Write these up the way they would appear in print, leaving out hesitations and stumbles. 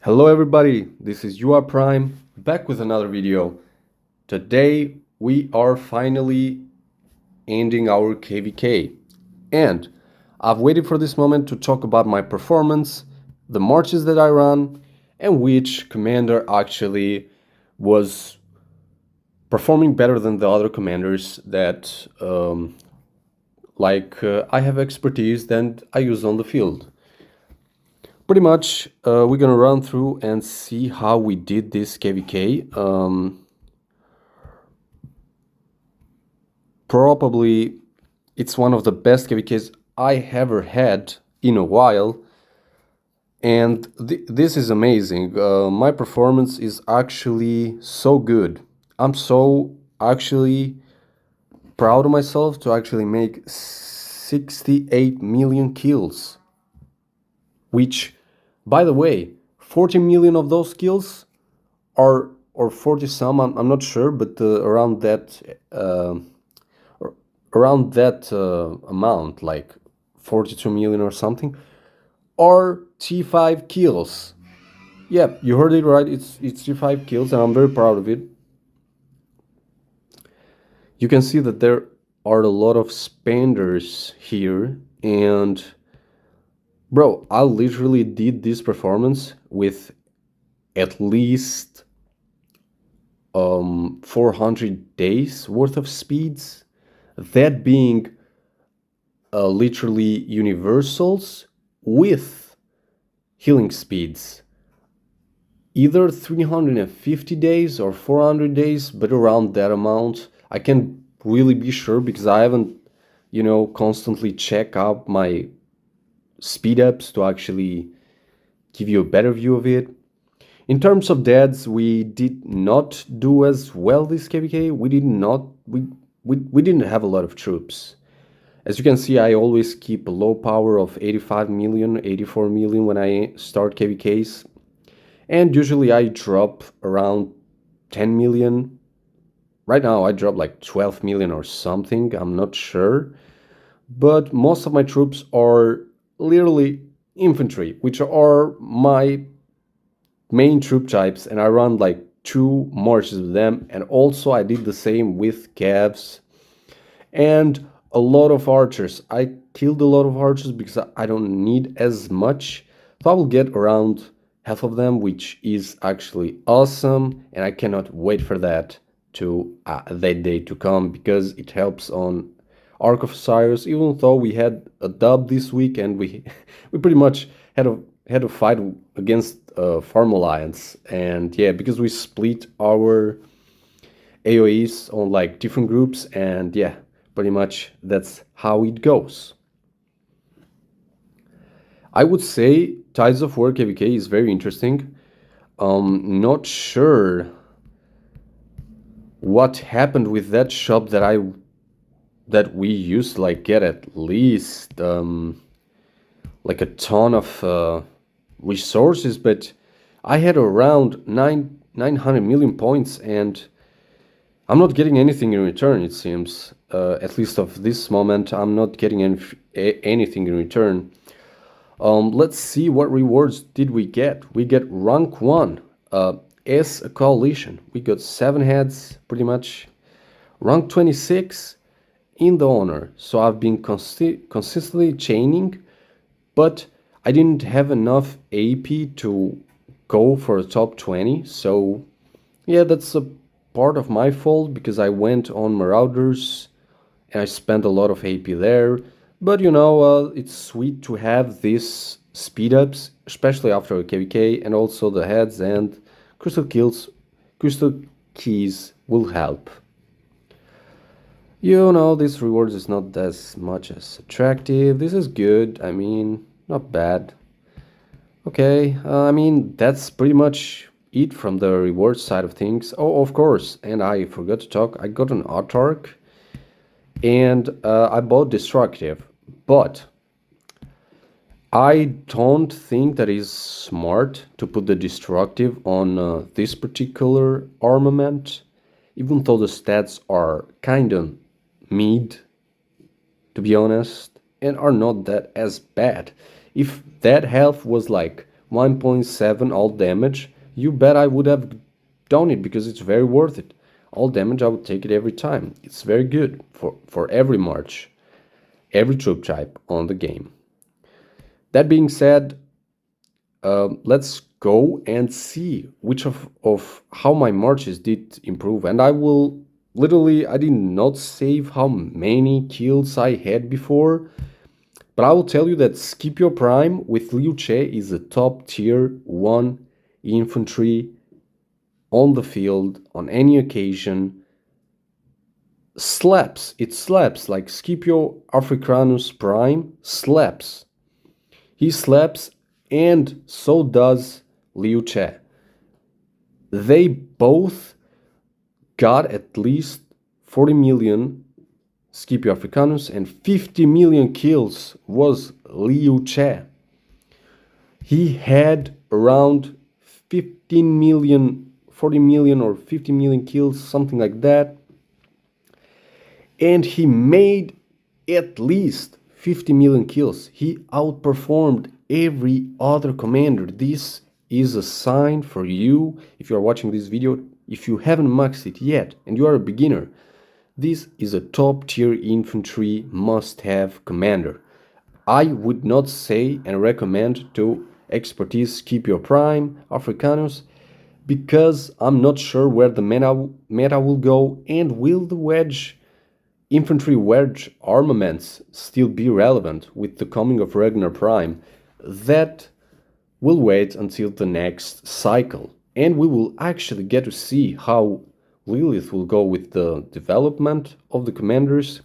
Hello everybody, this is Yhwach Prime, back with another video. Today we are finally ending our KvK, and I've waited for this moment to talk about my performance, the marches that I ran, and which commander actually was performing better than the other commanders that I have expertise that I use on the field. Pretty much, we're gonna run through and see how we did this KvK. Probably, it's one of the best KvKs I ever had in a while, and this is amazing. My performance is actually so good. I'm so actually proud of myself to actually make 68 million kills, which, by the way, 40 million of those kills are, or 40 some, I'm not sure, but around that amount, like 42 million or something, are T5 kills. Yeah, you heard it right. It's T5 kills, and I'm very proud of it. You can see that there are a lot of spenders here, and bro, I literally did this performance with at least 400 days worth of speeds, that being literally universals with healing speeds, either 350 days or 400 days, but around that amount. I can't really be sure because I haven't, constantly check out my speed ups to actually give you a better view of it. In terms of deads, we did not do as well this KvK. We didn't have a lot of troops. As you can see, I always keep a low power of 85 million, 84 million when I start KvKs. And usually I drop around 10 million. Right now I drop like 12 million or something, I'm not sure. But most of my troops are literally infantry, which are my main troop types, and I run like 2 marches with them, and also I did the same with Cavs and a lot of archers. I killed a lot of archers because I don't need as much, so I will get around half of them, which is actually awesome, and I cannot wait for that day to come, because it helps on Arc of Osiris. Even though we had a dub this week and we we pretty much had a fight against Farm Alliance, and yeah, because we split our AoEs on like different groups, and yeah, pretty much that's how it goes. I would say Tides of War KvK is very interesting. Not sure what happened with that shop that we used to like get at least like a ton of resources, but I had around 900 million points, and I'm not getting anything in return, it seems. At least of this moment, I'm not getting anything in return. Let's see what rewards did we get. We get rank 1 as a coalition. We got 7 heads, pretty much. Rank 26 in the honor. So I've been consistently chaining, but I didn't have enough AP to go for a top 20. So yeah, that's a part of my fault, because I went on Marauders and I spent a lot of AP there. But it's sweet to have these speed ups, especially after a KvK, and also the heads and crystal keys will help. This rewards is not as much as attractive. This is good. I mean, not bad. Okay, I mean, that's pretty much it from the reward side of things. Oh, of course, and I forgot to talk. I got an Autarch, and I bought Destructive, but I don't think that is smart to put the Destructive on this particular armament, even though the stats are kind of mid, to be honest, and are not that as bad. If that health was like 1.7 all damage, you bet I would have done it because it's very worth it. All damage, I would take it every time. It's very good for every march, every troop type on the game. That being said, let's go and see which of how my marches did improve. And I will literally, I did not save how many kills I had before, but I will tell you that Skip Your Prime with Liu Che is a top tier 1 infantry on the field on any occasion. Slaps, it slaps, like Scipio Africanus Prime slaps. He slaps, and so does Liu Che. They both got at least 40 million Scipio Africanus, and 50 million kills was Liu Che. He had around 15 million, 40 million or 50 million kills, something like that. And he made at least 50 million kills. He outperformed every other commander. This is a sign for you, if you are watching this video, if you haven't maxed it yet and you are a beginner, this is a top tier infantry must-have commander. I would not say and recommend to expertise Scipio Prime, Africanus, because I'm not sure where the meta will go, and will the infantry wedge armaments still be relevant with the coming of Ragnar Prime. That will wait until the next cycle, and we will actually get to see how Lilith will go with the development of the commanders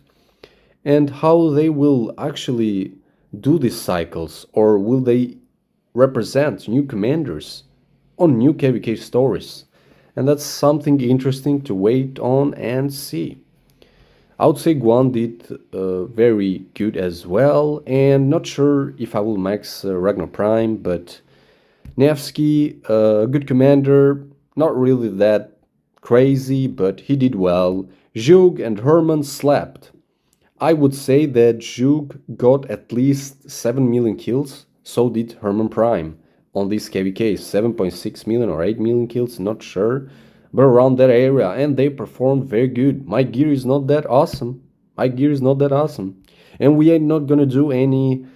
and how they will actually do these cycles, or will they represent new commanders on new KvK stories. And that's something interesting to wait on and see. I would say Guan did very good as well, and not sure if I will max Ragnar Prime, but Nevsky, good commander, not really that crazy, but he did well. Zhug and Herman slapped. I would say that Zhug got at least 7 million kills, so did Herman Prime on this KvK, 7.6 million or 8 million kills, not sure, but around that area, and they performed very good. My gear is not that awesome. My gear is not that awesome. And we ain't not gonna do any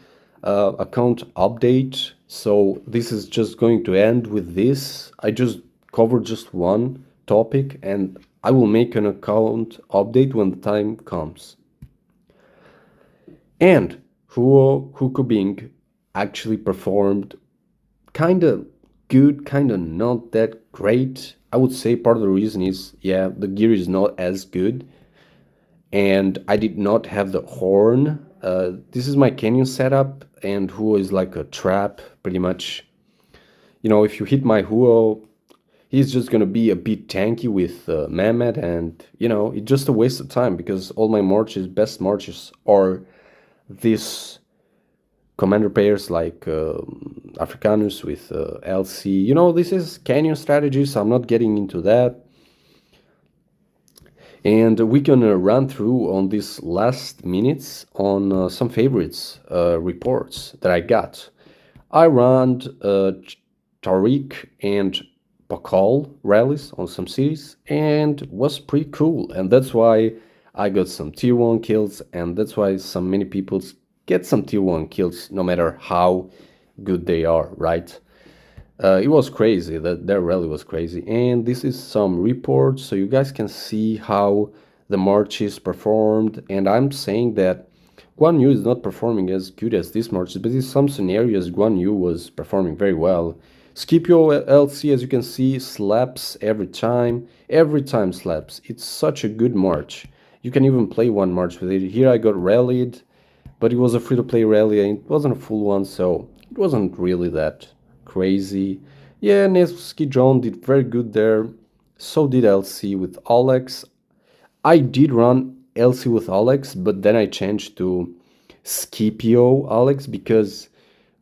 account update, so this is just going to end with this. I just covered just one topic, and I will make an account update when the time comes. And Hugo Bing actually performed kinda good, kinda not that great. I would say part of the reason is, yeah, the gear is not as good, and I did not have the horn. This is my canyon setup, and Huo is like a trap, pretty much. You know, if you hit my Huo, he's just gonna be a bit tanky with Mehmet, and, you know, it's just a waste of time, because all my marches, best marches, are this commander pairs like Africanus with LC. You know, this is canyon strategy, so I'm not getting into that. And we can run through on these last minutes on some favorites reports that I got. I ran Tariq and Pakal rallies on some cities, and was pretty cool, and that's why I got some tier 1 kills, and that's why many people get some tier 1 kills no matter how good they are, right? It was crazy, that rally was crazy, and this is some reports so you guys can see how the marches performed. And I'm saying that Guan Yu is not performing as good as these marches, but in some scenarios Guan Yu was performing very well. Scipio LC, as you can see, slaps every time slaps. It's such a good march. You can even play one march with it. Here I got rallied, but it was a free-to-play rally and it wasn't a full one, so it wasn't really that crazy. Yeah, Nevsky John did very good there. So did LC with Alex. I did run LC with Alex, but then I changed to Scipio Alex because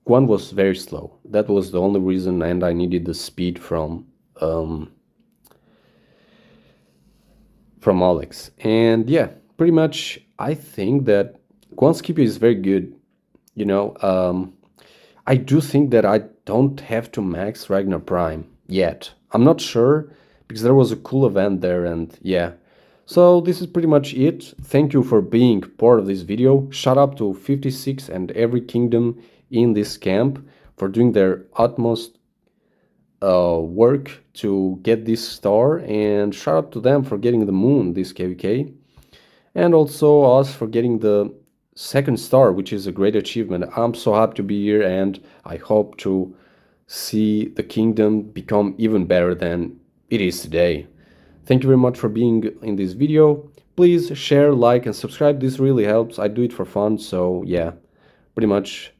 Guan was very slow. That was the only reason, and I needed the speed from Alex. And yeah, pretty much I think that Guan Scipio is very good. You know, I do think that I don't have to max Ragnar Prime yet. I'm not sure because there was a cool event there and yeah. So this is pretty much it. Thank you for being part of this video. Shout out to 56 and every kingdom in this camp for doing their utmost work to get this star, and shout out to them for getting the moon this KvK, and also us for getting the second star, which is a great achievement. I'm so happy to be here, and I hope to see the kingdom become even better than it is today. Thank you very much for being in this video. Please share, like, and subscribe. This really helps. I do it for fun, so yeah, pretty much